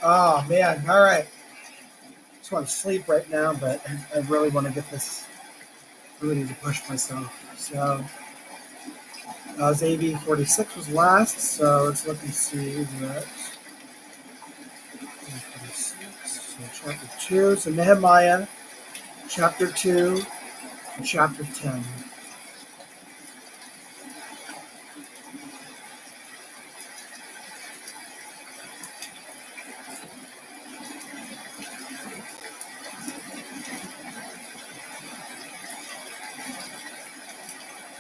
Oh, man. All right. Just want to sleep right now, but I really want to get this. Really need to push myself. So, AV46 was last, so let's look and see that. AV46, so chapter 2. So, Nehemiah, chapter 2, and chapter 10.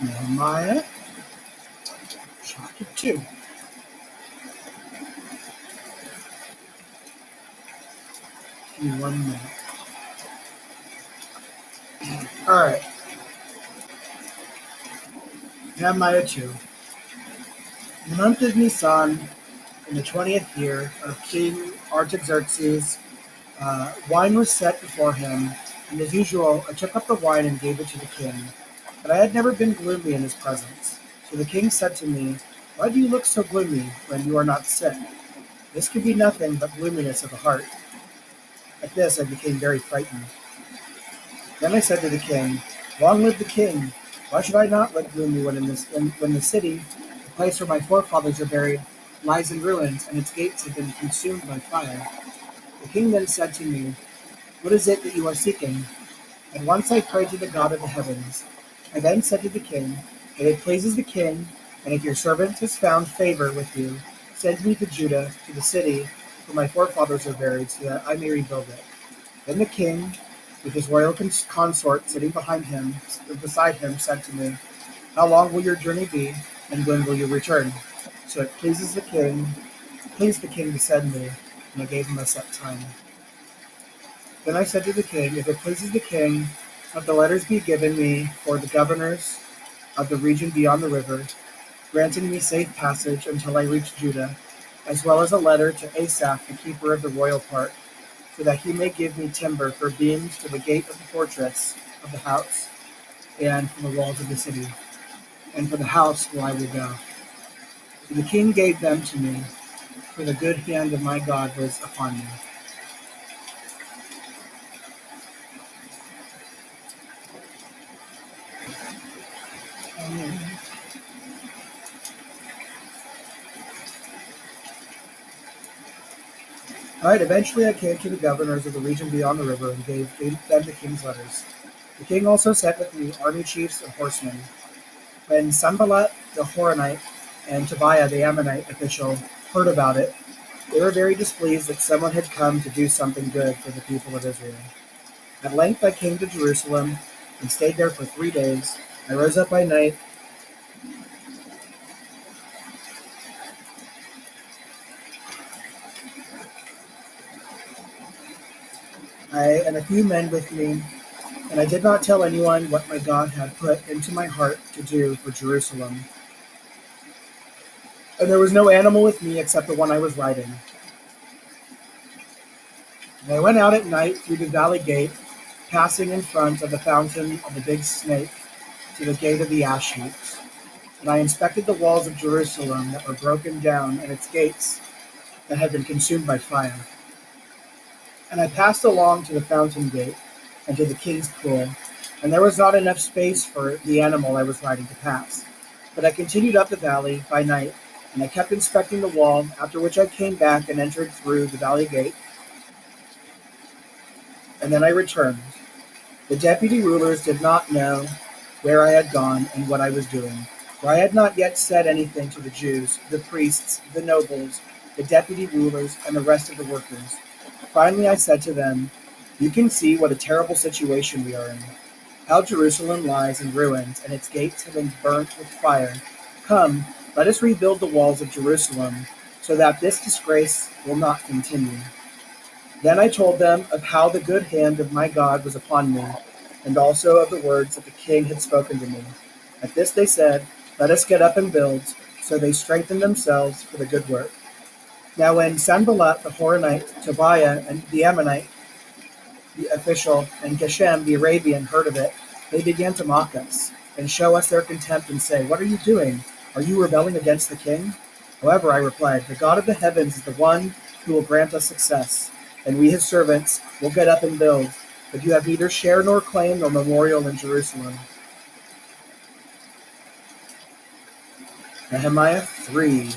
Nehemiah, chapter 2. Give me 1 minute. All right. Nehemiah 2. In the month of Nisan, in the 20th year of King Artaxerxes, wine was set before him, and as usual, I took up the wine and gave it to the king. But I had never been gloomy in his presence. So the king said to me, "Why do you look so gloomy when you are not sick? This could be nothing but gloominess of the heart." At this I became very frightened. Then I said to the king, "Long live the king! Why should I not look gloomy when the city, the place where my forefathers are buried, lies in ruins, and its gates have been consumed by fire?" The king then said to me, "What is it that you are seeking?" And once I prayed to the God of the heavens. I then said to the king, "If it pleases the king, and if your servant has found favor with you, send me to Judah, to the city where my forefathers are buried, so that I may rebuild it." Then the king, with his royal consort sitting beside him, said to me, "How long will your journey be, and when will you return?" So it pleased the king to send me, and I gave him a set time. Then I said to the king, "If it pleases the king, let the letters be given me for the governors of the region beyond the river, granting me safe passage until I reach Judah, as well as a letter to Asaph, the keeper of the royal part, so that he may give me timber for beams to the gate of the fortress of the house, and for the walls of the city, and for the house where I will go." And the king gave them to me, for the good hand of my God was upon me. All right, eventually I came to the governors of the region beyond the river and gave them the king's letters. The king also sent with me army chiefs and horsemen. When Sanballat the Horonite and Tobiah the Ammonite official heard about it, they were very displeased that someone had come to do something good for the people of Israel. At length I came to Jerusalem and stayed there for 3 days. I rose up by night and a few men with me, and I did not tell anyone what my God had put into my heart to do for Jerusalem. And there was no animal with me except the one I was riding. And I went out at night through the valley gate, passing in front of the fountain of the big snake to the gate of the ash heaps. And I inspected the walls of Jerusalem that were broken down, and its gates that had been consumed by fire. And I passed along to the fountain gate and to the king's pool, and there was not enough space for the animal I was riding to pass. But I continued up the valley by night, and I kept inspecting the wall, after which I came back and entered through the valley gate, and then I returned. The deputy rulers did not know where I had gone and what I was doing, for I had not yet said anything to the Jews, the priests, the nobles, the deputy rulers, and the rest of the workers. Finally I said to them, "You can see what a terrible situation we are in. How Jerusalem lies in ruins, and its gates have been burnt with fire. Come, let us rebuild the walls of Jerusalem, so that this disgrace will not continue." Then I told them of how the good hand of my God was upon me, and also of the words that the king had spoken to me. At this they said, "Let us get up and build." So they strengthened themselves for the good work. Now when Sanballat the Horonite, Tobiah and the Ammonite, the official, and Geshem the Arabian heard of it, they began to mock us and show us their contempt and say, "What are you doing? Are you rebelling against the king?" However, I replied, "The God of the heavens is the one who will grant us success, and we his servants will get up and build, but you have neither share nor claim nor memorial in Jerusalem. Nehemiah 3.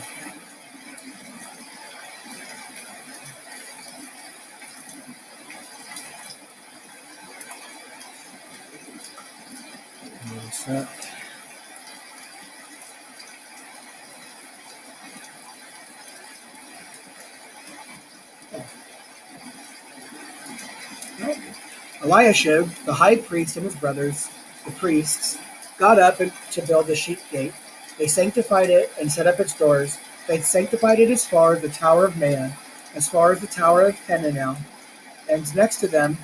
Eliashib, the high priest, and his brothers, the priests, got up to build the sheep gate. They sanctified it and set up its doors. They sanctified it as far as the Tower of Maah, as far as the Tower of Hananel, and next to them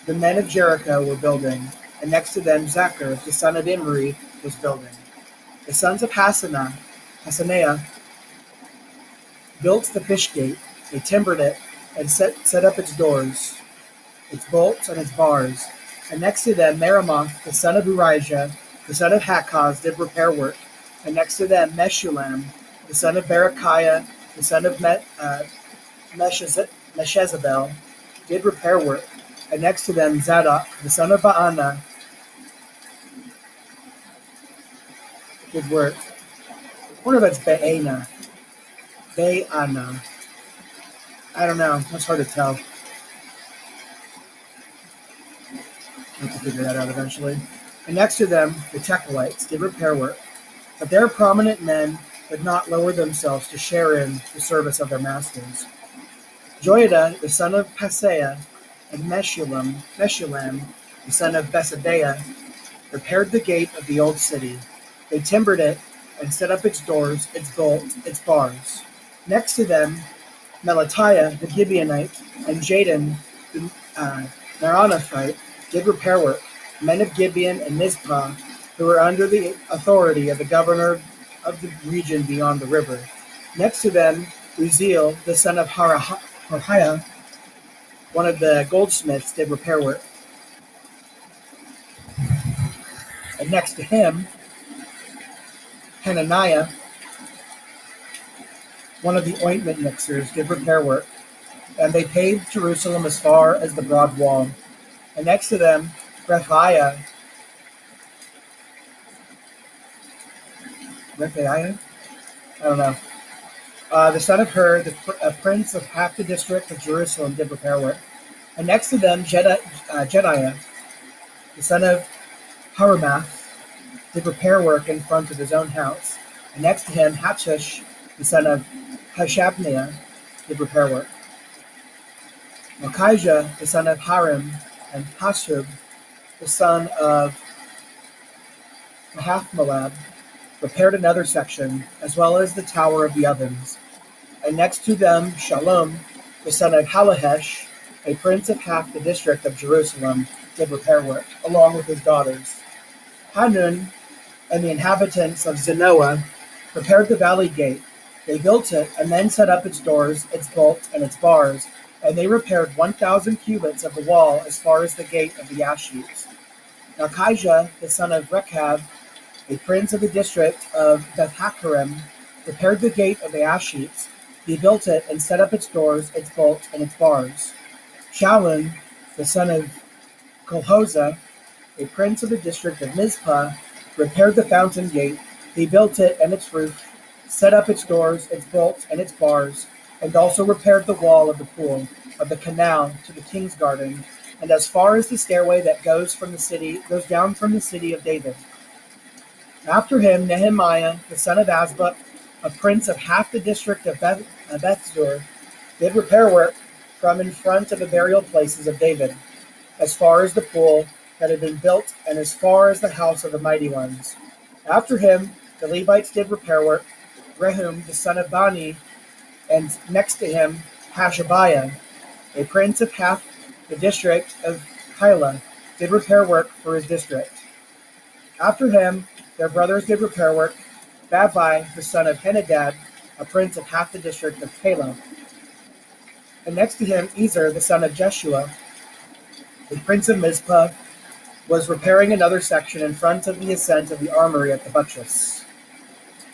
the men of Jericho were building, and next to them Zachar, the son of Imri, was building. The sons of Hassaniah, built the fish gate. They timbered it and set up its doors, its bolts, and its bars. And next to them Meremoth, the son of Urijah, the son of Hakaz, did repair work. And next to them Meshullam, the son of Berechiah, the son of Meshezabel, did repair work. And next to them Zadok, the son of Baana, did work. I wonder if it's Baana. I don't know. That's hard to tell. I'll have to figure that out eventually. And next to them, the Tekoites did repair work. But their prominent men would not lower themselves to share in the service of their masters. Joiada, the son of Paseah, and Meshullam, the son of Besadeah, repaired the gate of the old city. They timbered it and set up its doors, its bolts, its bars. Next to them, Melatiah the Gibeonite and Jadon the Meronothite did repair work, men of Gibeon and Mizpah, who were under the authority of the governor of the region beyond the river. Next to them, Uzziel, the son of Harhiah, one of the goldsmiths, did repair work. And next to him, Hananiah, one of the ointment mixers, did repair work. And they paved Jerusalem as far as the broad wall. And next to them, Rephaiah, I don't know, the son of Hur, a prince of half the district of Jerusalem, did repair work. And next to them, Jediah, the son of Haramath, did repair work in front of his own house. And next to him, Hattush, the son of Hashabniah, did repair work. Malchijah, the son of Harim, and Hashub, the son of Mahathmalab, repaired another section, as well as the Tower of the Ovens. And next to them, Shalom, the son of Halahesh, a prince of half the district of Jerusalem, did repair work, along with his daughters. Hanun and the inhabitants of Zanoah repaired the valley gate. They built it and then set up its doors, its bolts, and its bars, and they repaired 1,000 cubits of the wall as far as the gate of the Ashites. Malchijah, the son of Rechab, a prince of the district of Beth-Hakerem, repaired the gate of the Ashites. He built it and set up its doors, its bolts, and its bars. Shallun, the son of Kolhoza, a prince of the district of Mizpah, repaired the fountain gate. He built it and its roof, set up its doors, its bolts, and its bars, and also repaired the wall of the pool of the canal to the king's garden, and as far as the stairway that goes down from the city of David. After him, Nehemiah, the son of Azbuk, a prince of half the district of Bethzur, did repair work from in front of the burial places of David, as far as the pool that had been built, and as far as the house of the mighty ones. After him, the Levites did repair work. Rehum, the son of Bani, and next to him, Hashabiah, a prince of half the district of Keilah, did repair work for his district. After him, their brothers did repair work. Bavai, the son of Henadad, a prince of half the district of Keilah. And next to him, Ezer, the son of Jeshua, the prince of Mizpah, was repairing another section in front of the ascent of the armory at the buttress.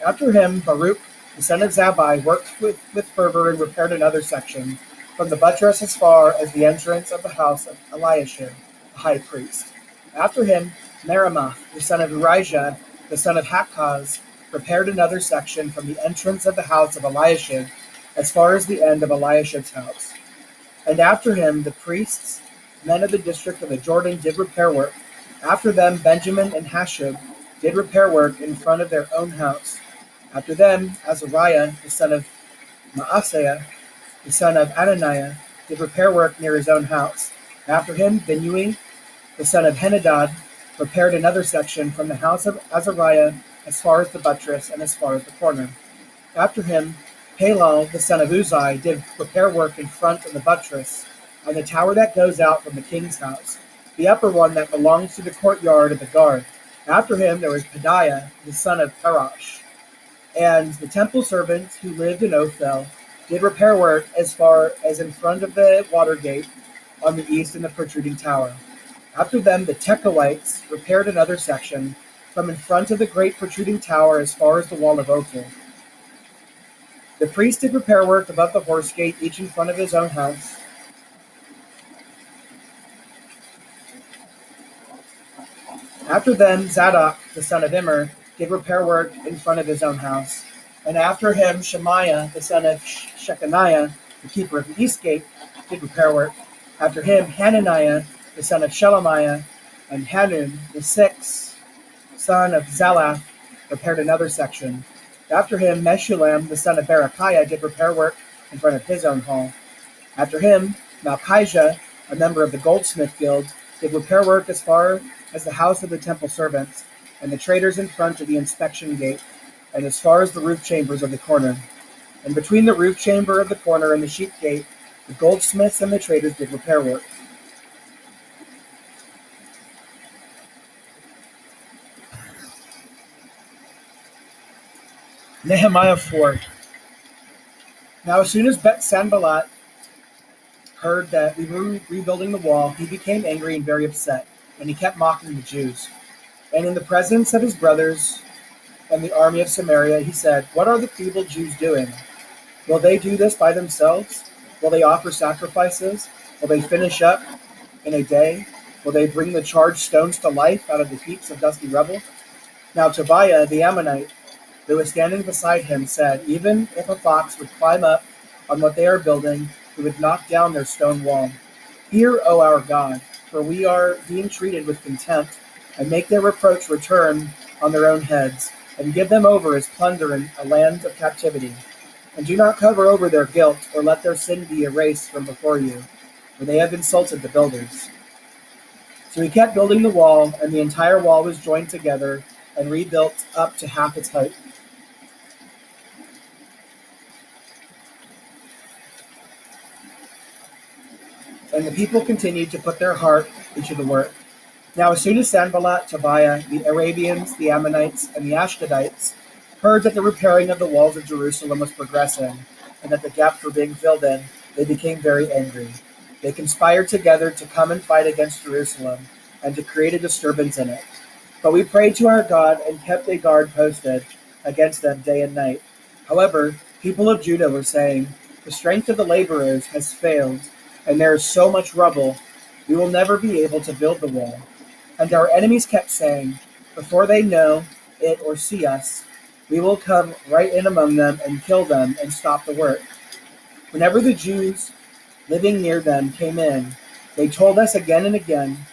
After him, Baruch, the son of Zabbai, worked with fervor and repaired another section, from the buttress as far as the entrance of the house of Eliashib, the high priest. After him, Meremoth, the son of Urijah, the son of Hakaz, repaired another section from the entrance of the house of Eliashib as far as the end of Eliashib's house. And after him, the priests, men of the district of the Jordan, did repair work. After them, Benjamin and Hashub did repair work in front of their own house. After them, Azariah, the son of Maaseiah, the son of Ananiah, did repair work near his own house. After him, Binnui, the son of Henadad, repaired another section from the house of Azariah as far as the buttress and as far as the corner. After him, Palal, the son of Uzai, did repair work in front of the buttress on the tower that goes out from the king's house, the upper one that belongs to the courtyard of the guard. After him, there was Pedaiah, the son of Parash. And the temple servants who lived in Ophel did repair work as far as in front of the water gate on the east in the protruding tower. After them, the Tekoites repaired another section from in front of the great protruding tower as far as the wall of Ophel. The priest did repair work above the horse gate, each in front of his own house. After them, Zadok, the son of Immer, did repair work in front of his own house. And after him, Shemaiah, the son of Shechaniah, the keeper of the east gate, did repair work. After him, Hananiah, the son of Shelemiah, and Hanun, the sixth son of Zalaph, repaired another section. After him, Meshullam, the son of Berechiah, did repair work in front of his own hall. After him, Malchijah, a member of the goldsmith guild, did repair work as far as the house of the temple servants, and the traders in front of the inspection gate, and as far as the roof chambers of the corner. And between the roof chamber of the corner and the sheep gate, the goldsmiths and the traders did repair work. Nehemiah 4. Now as soon as Sanballat heard that we were rebuilding the wall, he became angry and very upset, and he kept mocking the Jews. And in the presence of his brothers and the army of Samaria, he said, "What are the feeble Jews doing? Will they do this by themselves? Will they offer sacrifices? Will they finish up in a day? Will they bring the charged stones to life out of the heaps of dusty rubble?" Now Tobiah the Ammonite, who was standing beside him, said, "Even if a fox would climb up on what they are building, we would knock down their stone wall. Hear, O our God, for we are being treated with contempt, and make their reproach return on their own heads, and give them over as plunder in a land of captivity. And do not cover over their guilt, or let their sin be erased from before you, for they have insulted the builders." So he kept building the wall, and the entire wall was joined together and rebuilt up to half its height. And the people continued to put their heart into the work. Now as soon as Sanballat, Tobiah, the Arabians, the Ammonites, and the Ashdodites heard that the repairing of the walls of Jerusalem was progressing, and that the gaps were being filled in, they became very angry. They conspired together to come and fight against Jerusalem, and to create a disturbance in it. But we prayed to our God and kept a guard posted against them day and night. However, people of Judah were saying, "The strength of the laborers has failed, and there is so much rubble, we will never be able to build the wall." And our enemies kept saying, "Before they know it or see us, we will come right in among them and kill them and stop the work." Whenever the Jews living near them came in, they told us again and again,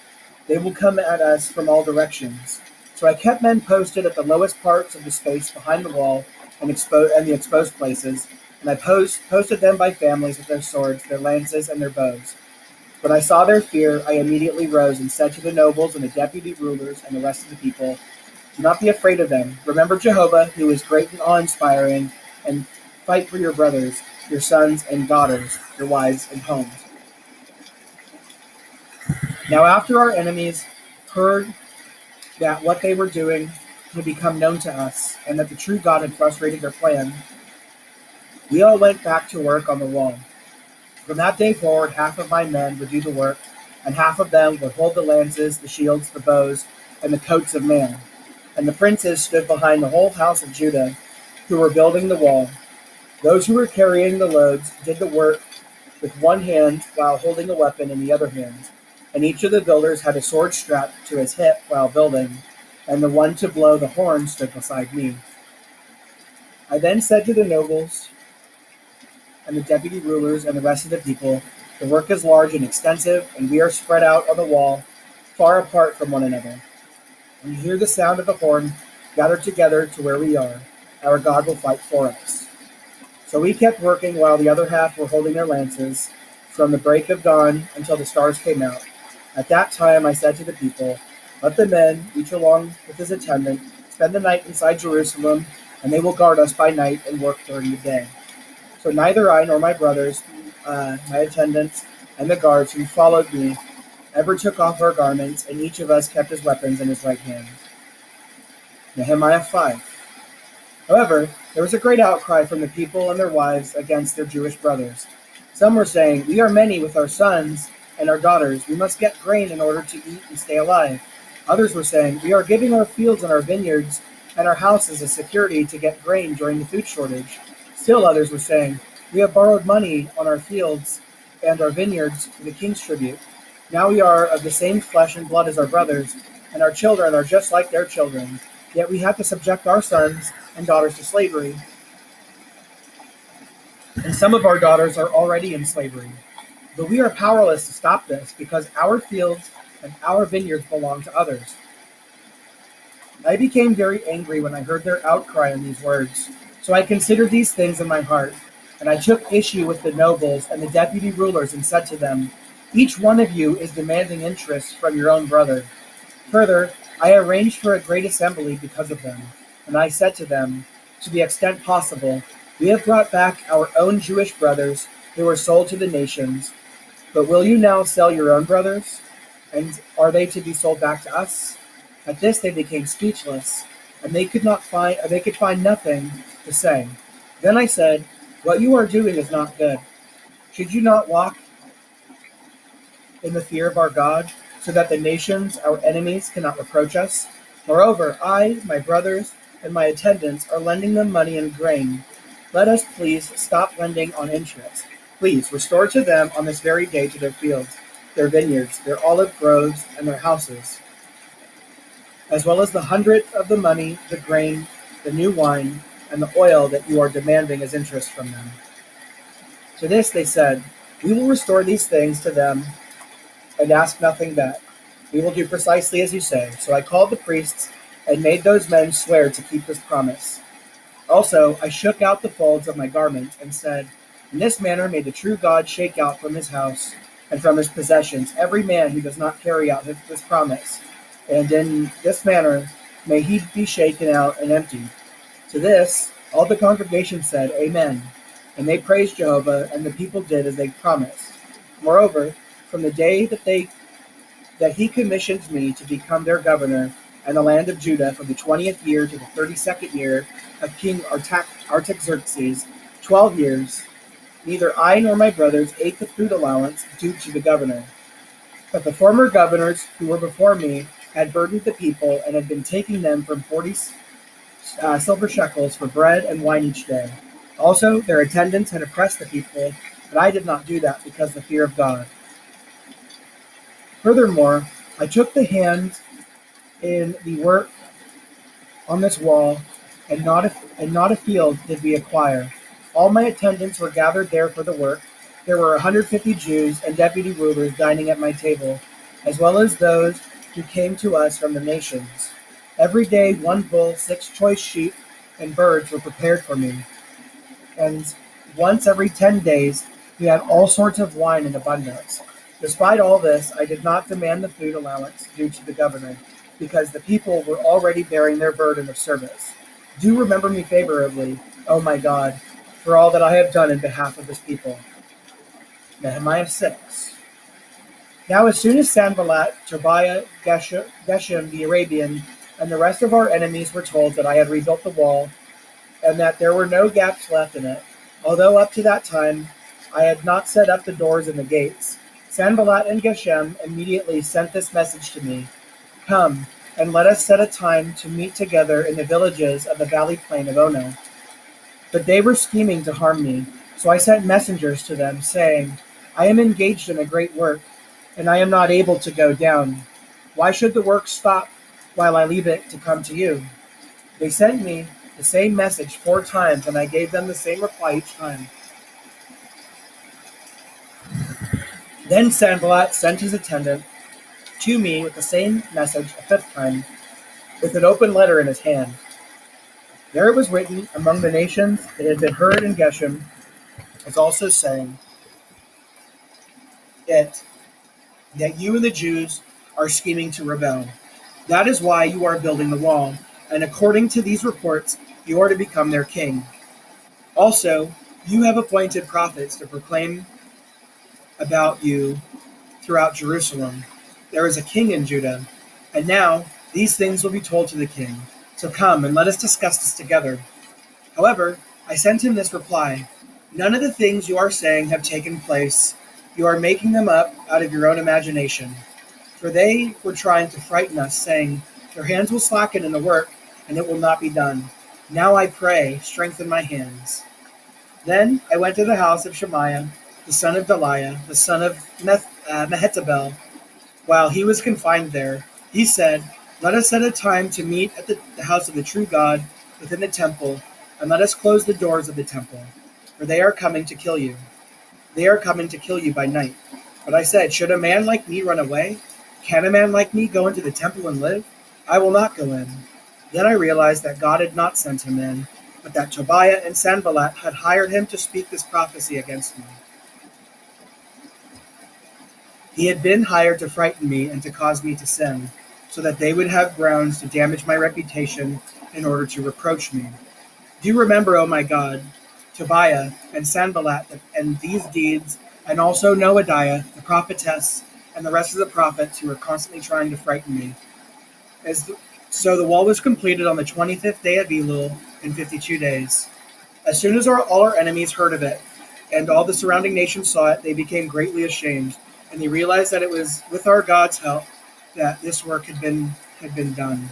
"They will come at us from all directions." So I kept men posted at the lowest parts of the space behind the wall and the exposed places, and I posted them by families with their swords, their lances, and their bows. When I saw their fear, I immediately rose and said to the nobles and the deputy rulers and the rest of the people, "Do not be afraid of them. Remember Jehovah, who is great and awe-inspiring, and fight for your brothers, your sons and daughters, your wives and homes." Now after our enemies heard that what they were doing had become known to us, and that the true God had frustrated their plan, we all went back to work on the wall. From that day forward, half of my men would do the work, and half of them would hold the lances, the shields, the bows, and the coats of mail. And the princes stood behind the whole house of Judah, who were building the wall. Those who were carrying the loads did the work with one hand while holding a weapon in the other hand, and each of the builders had a sword strapped to his hip while building, and the one to blow the horn stood beside me. I then said to the nobles and the deputy rulers and the rest of the people, "The work is large and extensive, and we are spread out on the wall, far apart from one another. When you hear the sound of the horn, gather together to where we are. Our God will fight for us." So we kept working while the other half were holding their lances, from the break of dawn until the stars came out. At that time I said to the people, "Let the men, each along with his attendant, spend the night inside Jerusalem, and they will guard us by night and work during the day." So neither I nor my brothers, my attendants, and the guards who followed me ever took off our garments, and each of us kept his weapons in his right hand. Nehemiah 5. However, there was a great outcry from the people and their wives against their Jewish brothers. Some were saying, "We are many with our sons and our daughters. We must get grain in order to eat and stay alive." Others were saying, "We are giving our fields and our vineyards and our houses as security to get grain during the food shortage." Still others were saying, "We have borrowed money on our fields and our vineyards for the king's tribute. Now we are of the same flesh and blood as our brothers, and our children are just like their children. Yet we have to subject our sons and daughters to slavery. And some of our daughters are already in slavery. But we are powerless to stop this because our fields and our vineyards belong to others." I became very angry when I heard their outcry in these words. So I considered these things in my heart, and I took issue with the nobles and the deputy rulers and said to them, "Each one of you is demanding interest from your own brother." Further, I arranged for a great assembly because of them, and I said to them, "To the extent possible, we have brought back our own Jewish brothers who were sold to the nations. But will you now sell your own brothers? And are they to be sold back to us?" At this they became speechless, and they could find nothing to say. Then I said, "What you are doing is not good. Should you not walk in the fear of our God, so that the nations, our enemies, cannot reproach us? Moreover, I, my brothers, and my attendants are lending them money and grain. Let us please stop lending on interest. Please restore to them on this very day to their fields, their vineyards, their olive groves, and their houses, as well as the 100th of the money, the grain, the new wine, and the oil that you are demanding as interest from them." To this they said, "We will restore these things to them and ask nothing back. We will do precisely as you say." So I called the priests and made those men swear to keep this promise. Also, I shook out the folds of my garment and said, "In this manner may the true God shake out from his house and from his possessions every man who does not carry out this promise. And in this manner may he be shaken out and emptied." To this, all the congregation said, "Amen." And they praised Jehovah, and the people did as they promised. Moreover, from the day that he commissioned me to become their governor and the land of Judah from the 20th year to the 32nd year of King Artaxerxes, 12 years, neither I nor my brothers ate the food allowance due to the governor. But the former governors who were before me had burdened the people and had been taking them from 40 silver shekels for bread and wine each day. Also, their attendants had oppressed the people, but I did not do that because of the fear of God. Furthermore, I took the hand in the work on this wall, and not a field did we acquire. All my attendants were gathered there for the work. There were 150 Jews and deputy rulers dining at my table, as well as those who came to us from the nations. Every day 1 bull, 6 choice sheep, and birds were prepared for me. And once every 10 days we had all sorts of wine in abundance. Despite all this, I did not demand the food allowance due to the governor, because the people were already bearing their burden of service. Do remember me favorably, O my God, for all that I have done in behalf of this people. Nehemiah 6. Now as soon as Sanballat, Tobiah, Geshem the Arabian, and the rest of our enemies were told that I had rebuilt the wall, and that there were no gaps left in it, although up to that time I had not set up the doors and the gates, Sanballat and Geshem immediately sent this message to me: "Come, and let us set a time to meet together in the villages of the valley plain of Ono." But they were scheming to harm me, so I sent messengers to them, saying, I am engaged in a great work, and I am not able to go down. Why should the work stop while I leave it to come to you? They sent me the same message 4 times, and I gave them the same reply each time. Then Sanballat sent his attendant to me with the same message a 5th time, with an open letter in his hand. There it was written among the nations that had been heard in Geshem, as also saying it, that you and the Jews are scheming to rebel. That is why you are building the wall, and according to these reports, you are to become their king. Also, you have appointed prophets to proclaim about you throughout Jerusalem. There is a king in Judah, and now these things will be told to the king. So come and let us discuss this together. However, I sent him this reply: None of the things you are saying have taken place. You are making them up out of your own imagination. For they were trying to frighten us, saying, Your hands will slacken in the work, and it will not be done. Now I pray, strengthen my hands. Then I went to the house of Shemaiah, the son of Deliah, the son of Mehetabel. While he was confined there, he said, Let us set a time to meet at the house of the true God within the temple, and let us close the doors of the temple, for they are coming to kill you. They are coming to kill you by night. But I said, Should a man like me run away? Can a man like me go into the temple and live? I will not go in. Then I realized that God had not sent him in, but that Tobiah and Sanballat had hired him to speak this prophecy against me. He had been hired to frighten me and to cause me to sin, so that they would have grounds to damage my reputation in order to reproach me. Do remember, O my God, Tobiah and Sanballat and these deeds, and also Noadiah, the prophetess, and the rest of the prophets who were constantly trying to frighten me. So the wall was completed on the 25th day of Elul in 52 days. As soon as all our enemies heard of it, and all the surrounding nations saw it, they became greatly ashamed, and they realized that it was with our God's help that this work had been done.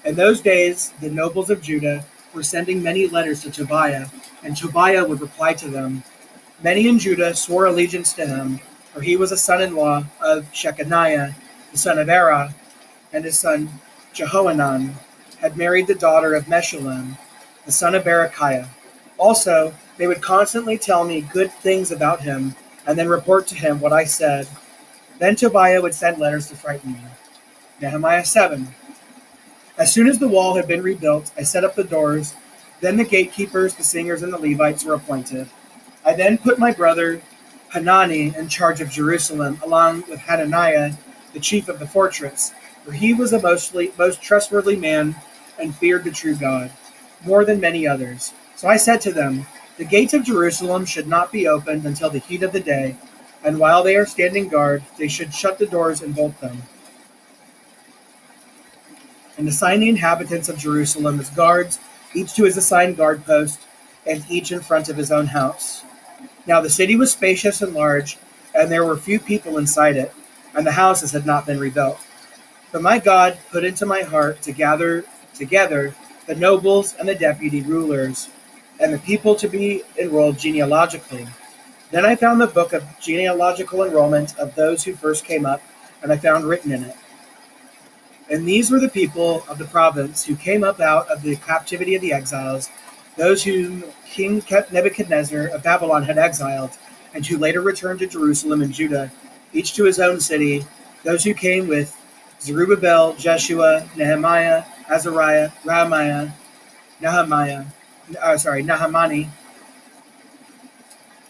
In those days, the nobles of Judah were sending many letters to Tobiah, and Tobiah would reply to them. Many in Judah swore allegiance to him, for he was a son-in-law of Shechaniah, the son of Erah, and his son Jehohanan had married the daughter of Meshullam, the son of Berechiah. Also, they would constantly tell me good things about him, and then report to him what I said. Then Tobiah would send letters to frighten me. Nehemiah 7. As soon as the wall had been rebuilt, I set up the doors. Then the gatekeepers, the singers, and the Levites were appointed. I then put my brother Hanani in charge of Jerusalem, along with Hananiah, the chief of the fortress, for he was a most trustworthy man and feared the true God, more than many others. So I said to them, The gates of Jerusalem should not be opened until the heat of the day, and while they are standing guard, they should shut the doors and bolt them, and assign the inhabitants of Jerusalem as guards, each to his assigned guard post, and each in front of his own house. Now the city was spacious and large, and there were few people inside it, and the houses had not been rebuilt. But my God put into my heart to gather together the nobles and the deputy rulers, and the people to be enrolled genealogically. Then I found the book of genealogical enrollment of those who first came up, and I found written in it. And these were the people of the province who came up out of the captivity of the exiles, those whom King Nebuchadnezzar of Babylon had exiled, and who later returned to Jerusalem and Judah, each to his own city, those who came with Zerubbabel, Jeshua, Nehemiah, Azariah, Nahamani,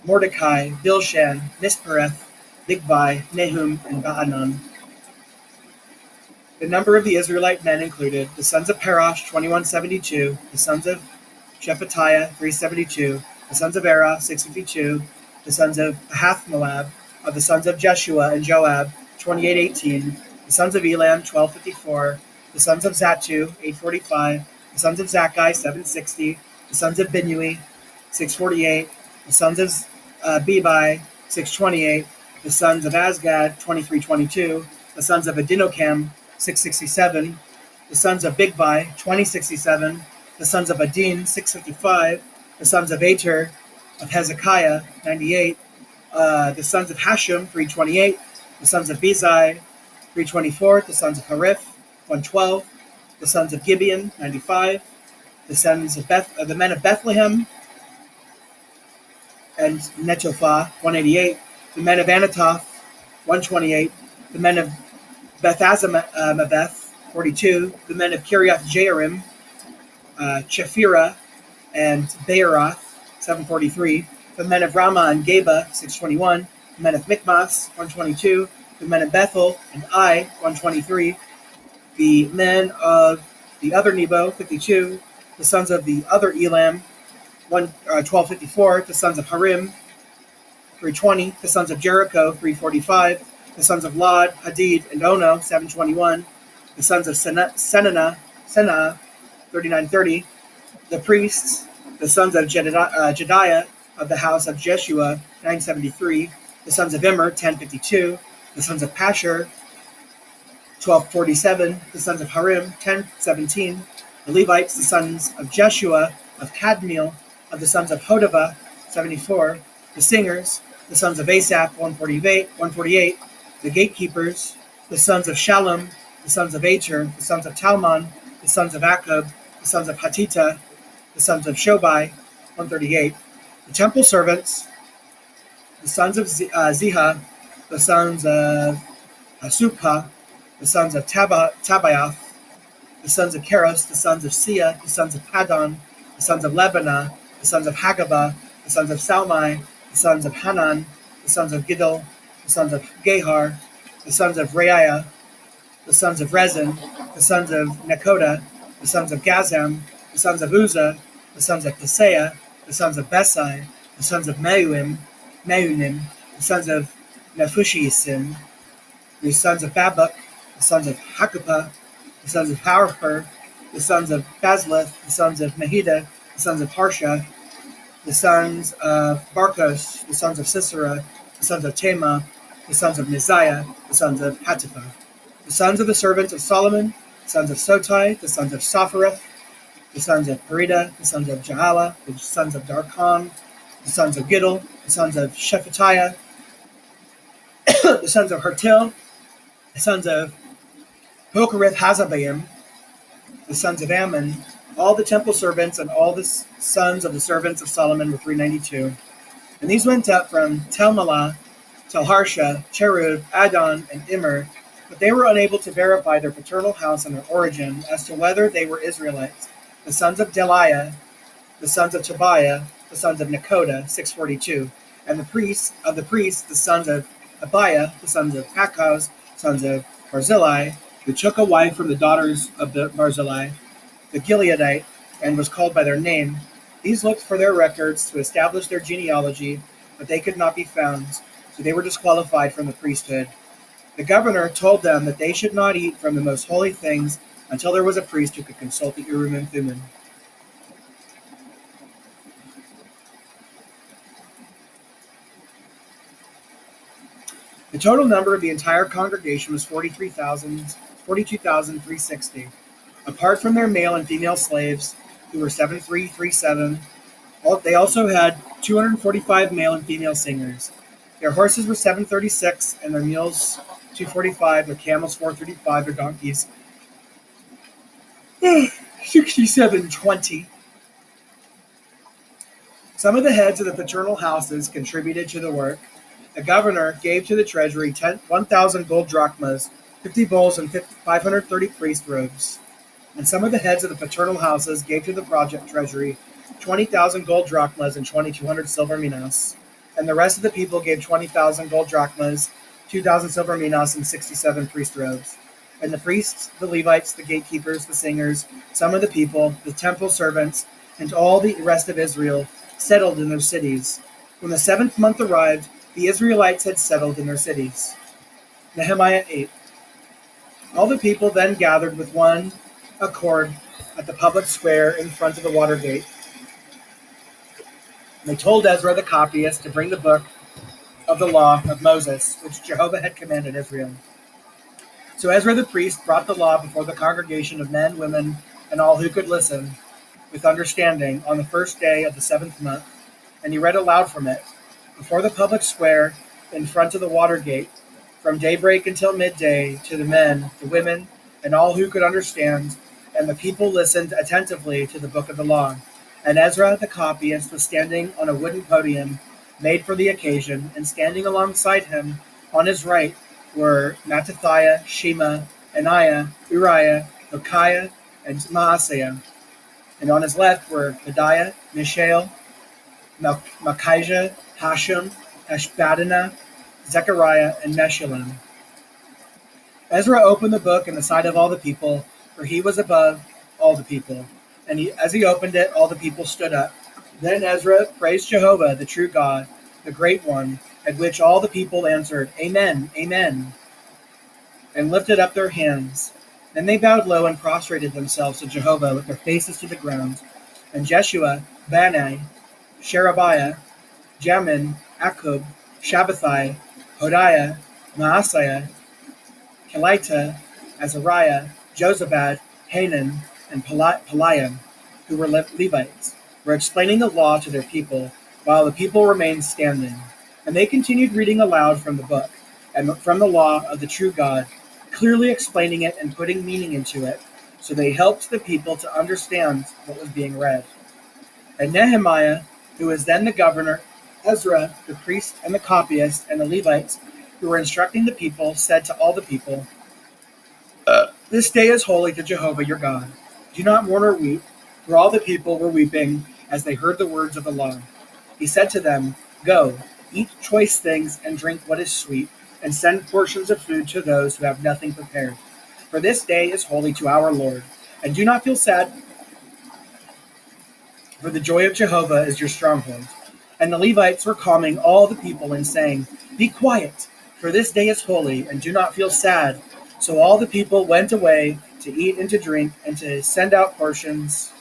Mordecai, Bilshan, Mispereth, Bigvai, Nahum, and Baanan. The number of the Israelite men included the sons of Parosh, 2172, the sons of Shephatiah, 372, the sons of Erah, 652, the sons of Pahath-Moab, of the sons of Jeshua and Joab, 2818, the sons of Elam, 1254, the sons of Zatu, 845, the sons of Zakkai, 760, the sons of Binnui, 648, the sons of Bebai, 628, the sons of Azgad, 2322, the sons of Adinokam, 667, the sons of Bigvai, 2067, the sons of Adin, 655, The sons of Ater of Hezekiah, 98. The sons of Hashum, 328. The sons of Bezai, 324. The sons of Hariph, 112. The sons of Gibeon, 95. The sons of the men of Bethlehem and Netophah, 188. The men of Anathoth, 128. The men of Beth-Azamaveth, 42. The men of Kiriath Jearim, Chephirah and Beeroth, 743. The men of Ramah and Geba, 621. The men of Michmas, 122. The men of Bethel and Ai, 123. The men of the other Nebo, 52. The sons of the other Elam, 1254. The sons of Harim, 320. The sons of Jericho, 345. The sons of Lod, Hadid, and Ono, 721. The sons of Senah, 3930. The priests, the sons of Jediah of the house of Jeshua, 973. The sons of Immer, 1052. The sons of Pashur, 1247. The sons of Harim, 1017. The Levites, the sons of Jeshua of Kadmiel, of the sons of Hodavah, 74. The singers, the sons of Asaph, 148. The gatekeepers, the sons of Shallum, the sons of Ater, the sons of Talmon, the sons of Akub, the sons of Hatita, the sons of Shobai, 138. The temple servants, the sons of Ziha, the sons of Hasupha, the sons of Tabaoth, the sons of Keros, the sons of Sia, the sons of Padon, the sons of Lebanah, the sons of Hagabah, the sons of Salmai, the sons of Hanan, the sons of Giddel, the sons of Gehar, the sons of Reiah, the sons of Rezin, the sons of Nekoda, the sons of Gazam, the sons of Uzzah, the sons of Paseah, the sons of Besai, the sons of Meunim, the sons of Nephushim, the sons of Babuk, the sons of Hakupah, the sons of Harper, the sons of Bazleth, the sons of Mehida, the sons of Harsha, the sons of Barkos, the sons of Sisera, the sons of Tema, the sons of Neziah, the sons of Hatipha, the sons of the servants of Solomon, the sons of Sotai, the sons of Sophereth, the sons of Perida, the sons of Jahala, the sons of Darkon, the sons of Giddel, the sons of Shephatiah, the sons of Hertil, the sons of Hokarith Hazabaim, the sons of Ammon, all the temple servants and all the sons of the servants of Solomon were 392. And these went up from Telmelah, Telharsha, Cherub, Adon, and Immer, but they were unable to verify their paternal house and their origin as to whether they were Israelites. The sons of Deliah, the sons of Tobiah, the sons of Nekoda, 642, and the priests, the sons of Abiah, the sons of Hakaz, sons of Barzillai, who took a wife from the daughters of the Barzillai, the Gileadite, and was called by their name. These looked for their records to establish their genealogy, but they could not be found, so they were disqualified from the priesthood. The governor told them that they should not eat from the most holy things until there was a priest who could consult the Urim and Thummim. The total number of the entire congregation was 42,360. Apart from their male and female slaves, who were 7,337, they also had 245 male and female singers. Their horses were 736, and their mules 245, their camels 435, their donkeys 6720. Some of the heads of the paternal houses contributed to the work. The governor gave to the treasury 1,000 gold drachmas, 50 bowls, and 530 priest robes. And some of the heads of the paternal houses gave to the project treasury 20,000 gold drachmas and 2,200 silver minas. And the rest of the people gave 20,000 gold drachmas, 2,000 silver minas, and 67 priest robes. And the priests, the Levites, the gatekeepers, the singers, some of the people, the temple servants, and all the rest of Israel settled in their cities. When the 7th month arrived, the Israelites had settled in their cities. Nehemiah 8. All the people then gathered with one accord at the public square in front of the water gate. And they told Ezra the copyist to bring the book of the law of Moses, which Jehovah had commanded Israel. So Ezra the priest brought the law before the congregation of men, women, and all who could listen. with understanding on the first day of the 7th month, and he read aloud from it, before the public square, in front of the water gate, from daybreak until midday, to the men, the women, and all who could understand, and the people listened attentively to the book of the law. And Ezra the copyist was standing on a wooden podium made for the occasion, and standing alongside him on his right were Mattithiah, Shema, Ananiah, Uriah, Hilkiah, and Maaseiah. And on his left were Pedaiah, Mishael, Malchijah, Hashum, Hashbaddanah, Zechariah, and Meshullam. Ezra opened the book in the sight of all the people, for he was above all the people. And as he opened it, all the people stood up. Then Ezra praised Jehovah, the true God, the Great One, at which all the people answered, Amen, Amen, and lifted up their hands. Then they bowed low and prostrated themselves to Jehovah with their faces to the ground. And Jeshua, Bani, Sherebiah, Jamin, Akub, Shabbathai, Hodiah, Maaseiah, Kelita, Azariah, Jozabad, Hanan, and Peliam, who were Levites, were explaining the law to their people, while the people remained standing. And they continued reading aloud from the book, and from the law of the true God, clearly explaining it and putting meaning into it, so they helped the people to understand what was being read. And Nehemiah, who was then the governor, Ezra, the priest and the copyist, and the Levites, who were instructing the people, said to all the people, This day is holy to Jehovah your God. Do not mourn or weep, for all the people were weeping as they heard the words of the law. He said to them, Go, eat choice things and drink what is sweet, and send portions of food to those who have nothing prepared. For this day is holy to our Lord. And do not feel sad, for the joy of Jehovah is your stronghold. And the Levites were calming all the people and saying, Be quiet, for this day is holy, and do not feel sad. So all the people went away to eat and to drink, and to send out portions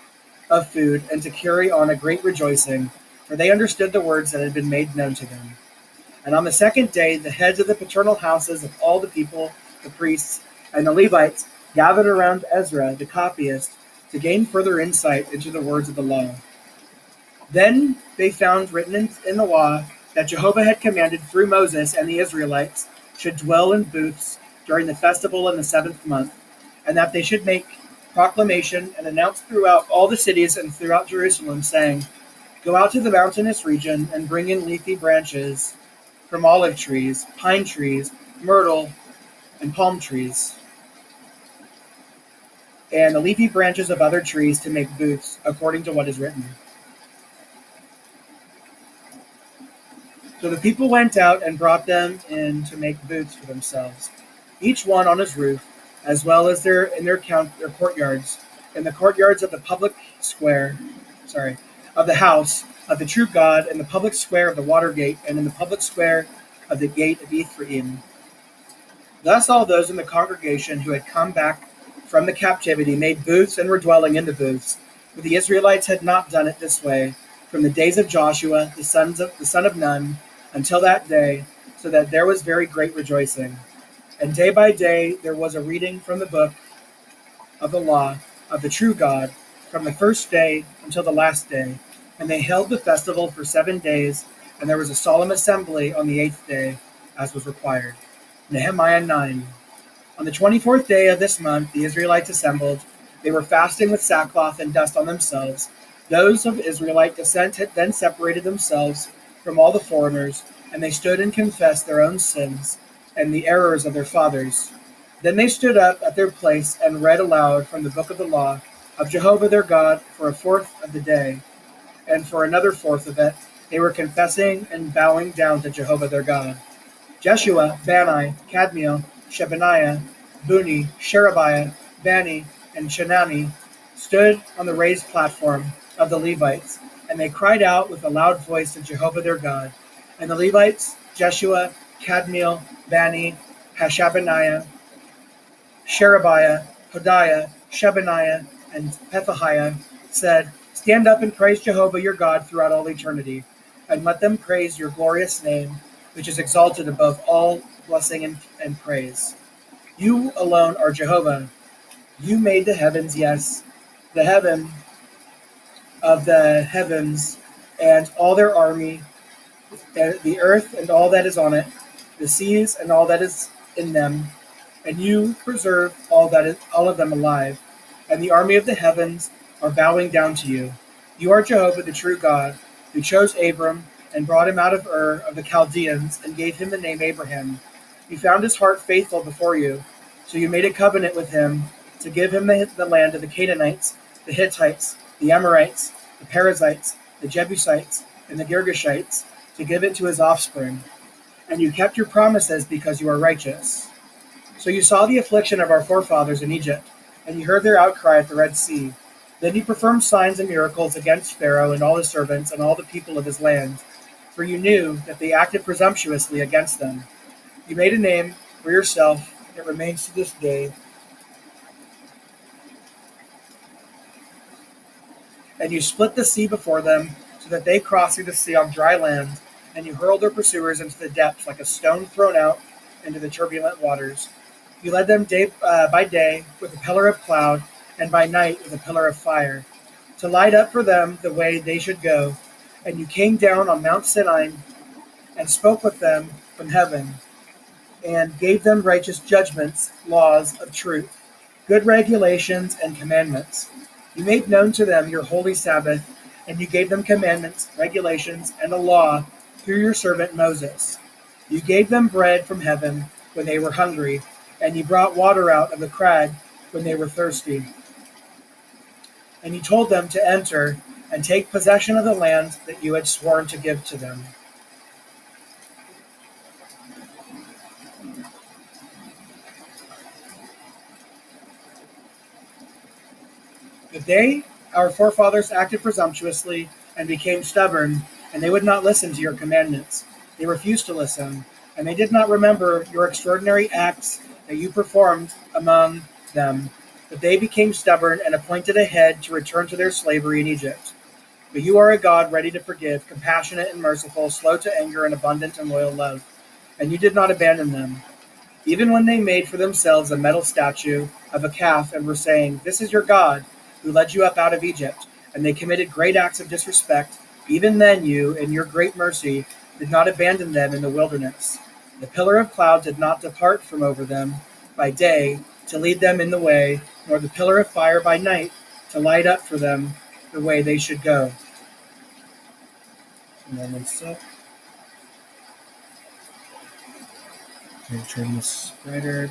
of food, and to carry on a great rejoicing, for they understood the words that had been made known to them. And on the second day, the heads of the paternal houses of all the people, the priests, and the Levites gathered around Ezra, the copyist, to gain further insight into the words of the law. Then they found written in the law that Jehovah had commanded through Moses and the Israelites should dwell in booths during the festival in the 7th month, and that they should make proclamation and announce throughout all the cities and throughout Jerusalem, saying, Go out to the mountainous region and bring in leafy branches from olive trees, pine trees, myrtle, and palm trees, and the leafy branches of other trees to make booths, according to what is written. So the people went out and brought them in to make booths for themselves, each one on his roof, as well as their courtyards, in the courtyards of the public square, of the house of the true God, in the public square of the water gate, and in the public square of the gate of Ephraim. Thus all those in the congregation who had come back from the captivity made booths and were dwelling in the booths, but the Israelites had not done it this way from the days of Joshua, the son of Nun, until that day, so that there was very great rejoicing. And day by day there was a reading from the book of the law of the true God, from the first day until the last day. And they held the festival for 7 days, and there was a solemn assembly on the 8th day, as was required. Nehemiah 9. On the 24th day of this month the Israelites assembled. They were fasting with sackcloth and dust on themselves. Those of Israelite descent had then separated themselves from all the foreigners, and they stood and confessed their own sins and the errors of their fathers. Then they stood up at their place and read aloud from the book of the law of Jehovah their God for a fourth of the day, and for another fourth of it they were confessing and bowing down to Jehovah their God. Jeshua, Bani, Kadmiel, Shebaniah, Buni, Sherebiah, Bani, and Shanani stood on the raised platform of the Levites, and they cried out with a loud voice to Jehovah their God. And the Levites, Jeshua, Kadmiel, Bani, Hashabaniah, Sherebiah, Hodiah, Shebaniah, and Pethahiah, said, Stand up and praise Jehovah your God throughout all eternity, and let them praise your glorious name, which is exalted above all blessing and praise. You alone are Jehovah. You made the heavens, yes, the heaven of the heavens and all their army, the earth and all that is on it, the seas and all that is in them, and you preserve all of them alive, and the army of the heavens are bowing down to you. You are Jehovah, the true God, who chose Abram and brought him out of Ur of the Chaldeans and gave him the name Abraham. You found his heart faithful before you, so you made a covenant with him to give him the land of the Canaanites, the Hittites, the Amorites, the Perizzites, the Jebusites, and the Girgashites, to give it to his offspring. And you kept your promises because you are righteous. So you saw the affliction of our forefathers in Egypt, and you heard their outcry at the Red Sea. Then you performed signs and miracles against Pharaoh and all his servants and all the people of his land, for you knew that they acted presumptuously against them. You made a name for yourself that remains to this day, and you split the sea before them, so that they crossed through the sea on dry land, and you hurled their pursuers into the depths like a stone thrown out into the turbulent waters. You led them by day with a pillar of cloud, and by night with a pillar of fire, to light up for them the way they should go. And you came down on Mount Sinai and spoke with them from heaven, and gave them righteous judgments, laws of truth, good regulations and commandments. You made known to them your holy Sabbath, and you gave them commandments, regulations, and a law through your servant Moses. You gave them bread from heaven when they were hungry, and you brought water out of the crag when they were thirsty. And you told them to enter and take possession of the land that you had sworn to give to them. But they, our forefathers, acted presumptuously and became stubborn, and they would not listen to your commandments. They refused to listen, and they did not remember your extraordinary acts that you performed among them. But they became stubborn and appointed a head to return to their slavery in Egypt. But you are a God ready to forgive, compassionate and merciful, slow to anger, and abundant in loyal love. And you did not abandon them. Even when they made for themselves a metal statue of a calf and were saying, "This is your God, who led you up out of Egypt," and they committed great acts of disrespect, even then you, in your great mercy, did not abandon them in the wilderness. The pillar of cloud did not depart from over them by day to lead them in the way, nor the pillar of fire by night to light up for them the way they should go. And then one sec. I'm going to turn this brighter.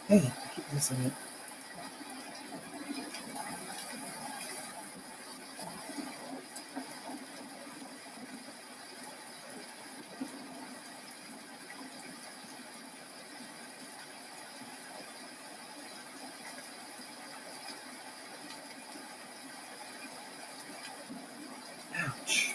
Hey, I keep missing it. Ouch.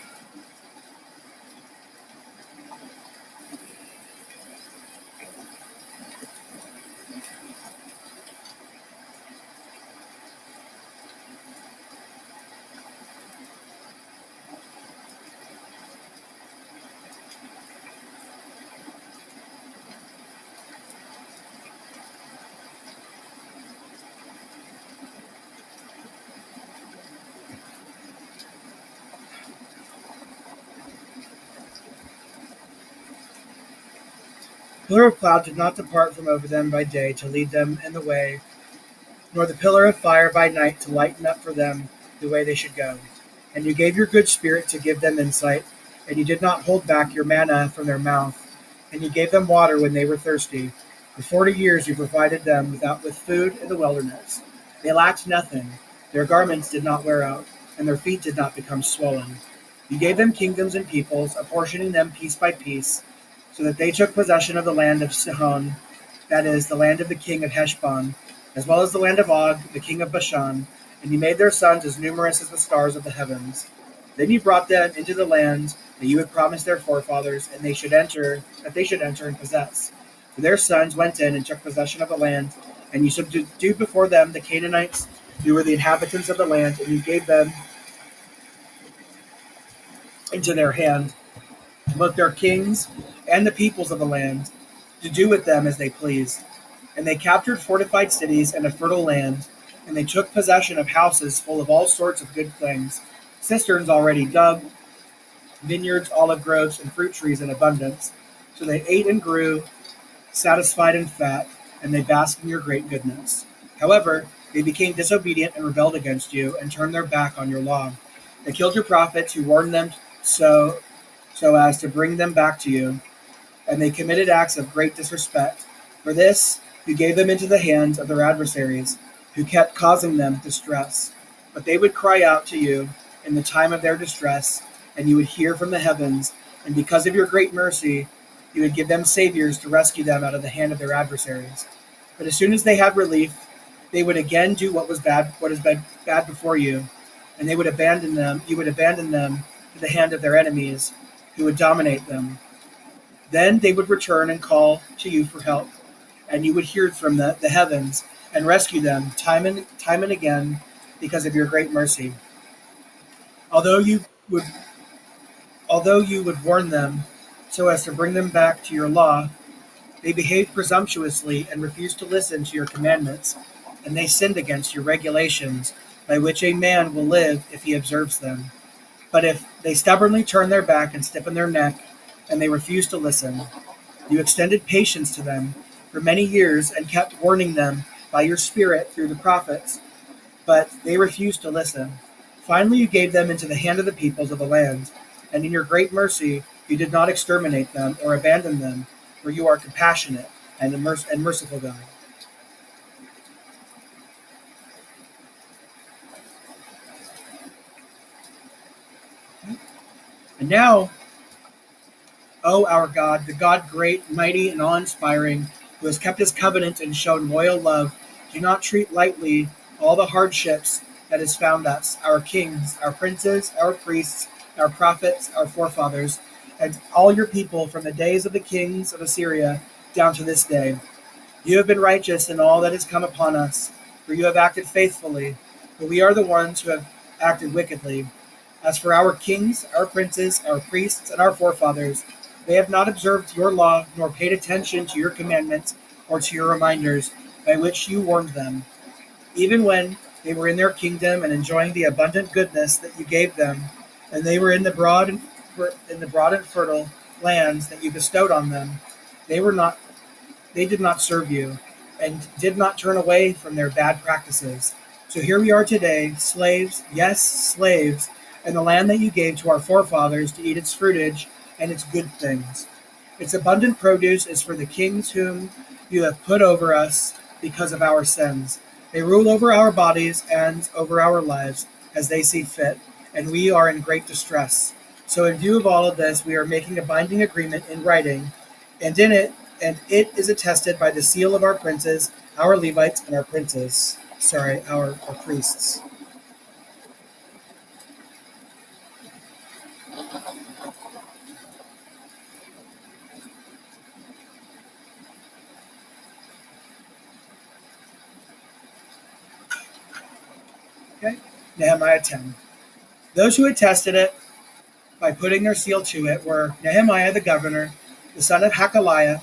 The pillar of cloud did not depart from over them by day to lead them in the way, nor the pillar of fire by night to lighten up for them the way they should go. And you gave your good spirit to give them insight, and you did not hold back your manna from their mouth, and you gave them water when they were thirsty. For 40 years you provided them with food in the wilderness. They lacked nothing. Their garments did not wear out, and their feet did not become swollen. You gave them kingdoms and peoples, apportioning them piece by piece, so that they took possession of the land of Sihon, that is, the land of the king of Heshbon, as well as the land of Og, the king of Bashan, and you made their sons as numerous as the stars of the heavens. Then you brought them into the land that you had promised their forefathers, and they should enter and possess. For their sons went in and took possession of the land And you subdued before them the Canaanites, who were the inhabitants of the land, and you gave them into their hand, both their kings and the peoples of the land, to do with them as they pleased. And they captured fortified cities and a fertile land, and they took possession of houses full of all sorts of good things, cisterns already dug, vineyards, olive groves, and fruit trees in abundance. So they ate and grew, satisfied and fat, and they basked in your great goodness. However, they became disobedient and rebelled against you, and turned their back on your law. They killed your prophets who warned them so as to bring them back to you, and they committed acts of great disrespect. For this, you gave them into the hands of their adversaries, who kept causing them distress. But they would cry out to you in the time of their distress, and you would hear from the heavens, and because of your great mercy, you would give them saviors to rescue them out of the hand of their adversaries. But as soon as they had relief, they would again do what has been bad before you, and you would abandon them to the hand of their enemies, who would dominate them. Then they would return and call to you for help, and you would hear from the heavens and rescue them time and again because of your great mercy. Although you would warn them so as to bring them back to your law, they behaved presumptuously and refused to listen to your commandments, and they sinned against your regulations, by which a man will live if he observes them. But if they stubbornly turn their back and stiffen their neck, and they refuse to listen, you extended patience to them for many years and kept warning them by your Spirit through the prophets, but they refused to listen. Finally, you gave them into the hand of the peoples of the land, and in your great mercy you did not exterminate them or abandon them, for you are compassionate and merciful God. And now, O our God, the God great, mighty, and awe-inspiring, who has kept his covenant and shown loyal love, do not treat lightly all the hardships that has found us, our kings, our princes, our priests, our prophets, our forefathers, and all your people from the days of the kings of Assyria down to this day. You have been righteous in all that has come upon us, for you have acted faithfully, but we are the ones who have acted wickedly. As for our kings, our princes, our priests, and our forefathers, they have not observed your law, nor paid attention to your commandments or to your reminders, by which you warned them, even when they were in their kingdom and enjoying the abundant goodness that you gave them, and they were in the broad and fertile lands that you bestowed on them. They did not serve you, and did not turn away from their bad practices. So here we are today, slaves, yes, slaves, in the land that you gave to our forefathers to eat its fruitage and its good things. Its abundant produce is for the kings whom you have put over us because of our sins. They rule over our bodies and over our lives as they see fit, and we are in great distress. So in view of all of this, we are making a binding agreement in writing, and it is attested by the seal of our princes, our Levites, and our priests. Okay, Nehemiah 10. Those who attested it by putting their seal to it were Nehemiah the governor, the son of Hakaliah,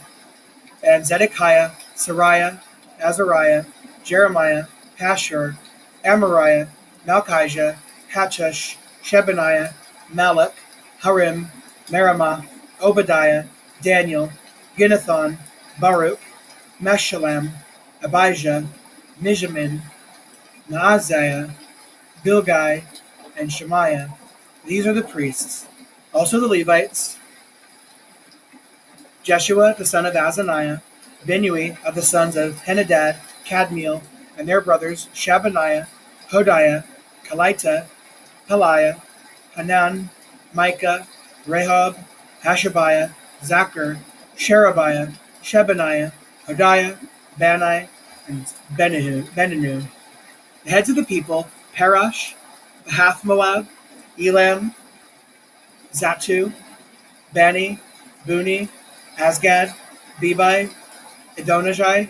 and Zedekiah, Sariah, Azariah, Jeremiah, Pashur, Amariah, Malchijah, Hattush, Shebaniah, Malach, Harim, Merimoth, Obadiah, Daniel, Ginnethon, Baruch, Meshullam, Abijah, Mijamin, Maaziah, Bilgai, and Shemaiah. These are the priests. Also the Levites, Jeshua the son of Azaniah, Benui of the sons of Henadad, Kadmiel, and their brothers Shabaniah, Hodiah, Kalita, Peliah, Hanan, Micah, Rehob, Hashabiah, Zachar, Sherebiah, Shebaniah, Hodiah, Bani, and Beninu. The heads of the people, Parash, Pahath Moab, Elam, Zatu, Bani, Buni, Asgad, Bebai, Adonijah,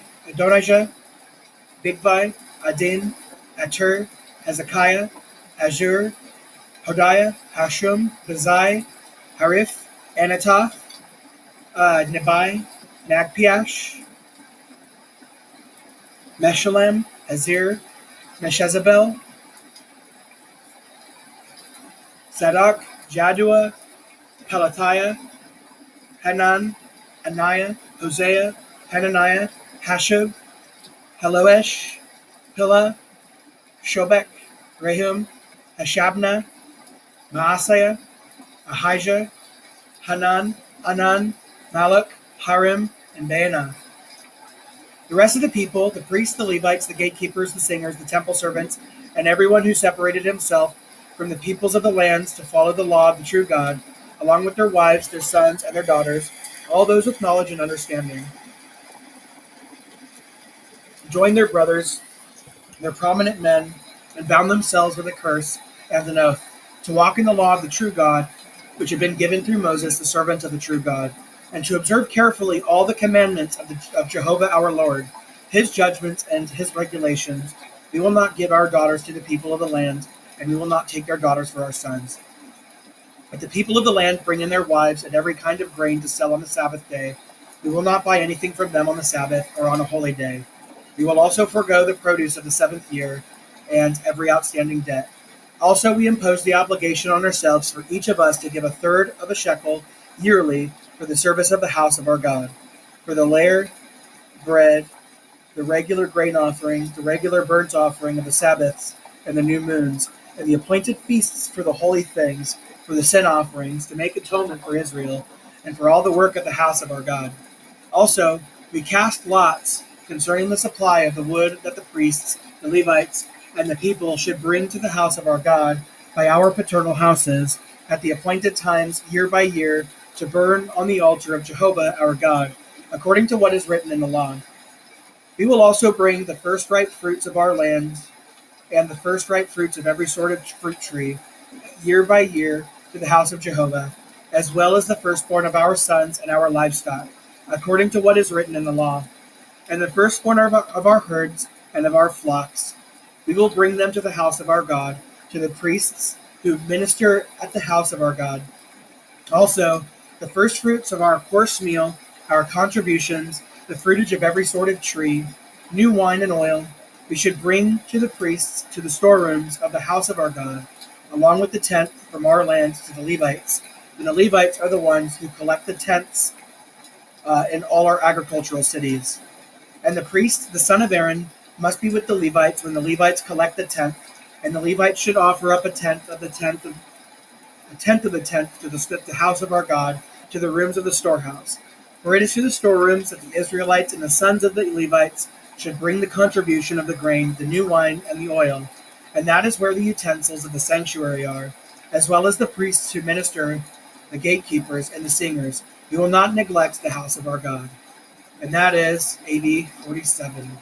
Bigvai, Adin, Atur, Hezekiah, Azur, Hodiah, Hashum, Bazai, Harif, Anatoth, Nebai, Nagpiash, Meshullam, Hazir, Meshezabel, Zadok, Jaddua, Pelatiah, Hanan, Ananiah, Hosea, Hananiah, Hashub, Heloesh, Pilla, Shobek, Rehum, Hashabnah, Maaseiah, Ahijah, Hanan, Anan, Maluk, Harim, and Baanah. The rest of the people, the priests, the Levites, the gatekeepers, the singers, the temple servants, and everyone who separated himself from the peoples of the lands to follow the law of the true God, along with their wives, their sons, and their daughters, all those with knowledge and understanding, joined their brothers, their prominent men, and bound themselves with a curse and an oath to walk in the law of the true God, which had been given through Moses, the servant of the true God, and to observe carefully all the commandments of Jehovah our Lord, his judgments and his regulations. We will not give our daughters to the people of the land, and we will not take their daughters for our sons. But the people of the land bring in their wives and every kind of grain to sell on the Sabbath day. We will not buy anything from them on the Sabbath or on a holy day. We will also forego the produce of the 7th year and every outstanding debt. Also, we impose the obligation on ourselves for each of us to give a third of a shekel yearly for the service of the house of our God, for the laver, bread, the regular grain offering, the regular burnt offering of the Sabbaths and the new moons, and the appointed feasts for the holy things, for the sin offerings, to make atonement for Israel, and for all the work of the house of our God. Also, we cast lots concerning the supply of the wood that the priests, the Levites, and the people should bring to the house of our God by our paternal houses at the appointed times year by year to burn on the altar of Jehovah our God, according to what is written in the law. We will also bring the first ripe fruits of our land and the first ripe fruits of every sort of fruit tree year by year to the house of Jehovah, as well as the firstborn of our sons and our livestock, according to what is written in the law, and the firstborn of our herds and of our flocks. We will bring them to the house of our God, to the priests who minister at the house of our God. Also, the first fruits of our coarse meal, our contributions, the fruitage of every sort of tree, new wine and oil, we should bring to the priests to the storerooms of the house of our God, along with the tenth from our lands to the Levites. And the Levites are the ones who collect the tenths in all our agricultural cities. And the priest, the son of Aaron, must be with the Levites when the Levites collect the tenth, and the Levites should offer up a tenth of the tenth to the house of our God, to the rooms of the storehouse. For it is to the storerooms that the Israelites and the sons of the Levites should bring the contribution of the grain, the new wine, and the oil, and that is where the utensils of the sanctuary are, as well as the priests who minister, the gatekeepers, and the singers. We will not neglect the house of our God. And that is AV 47.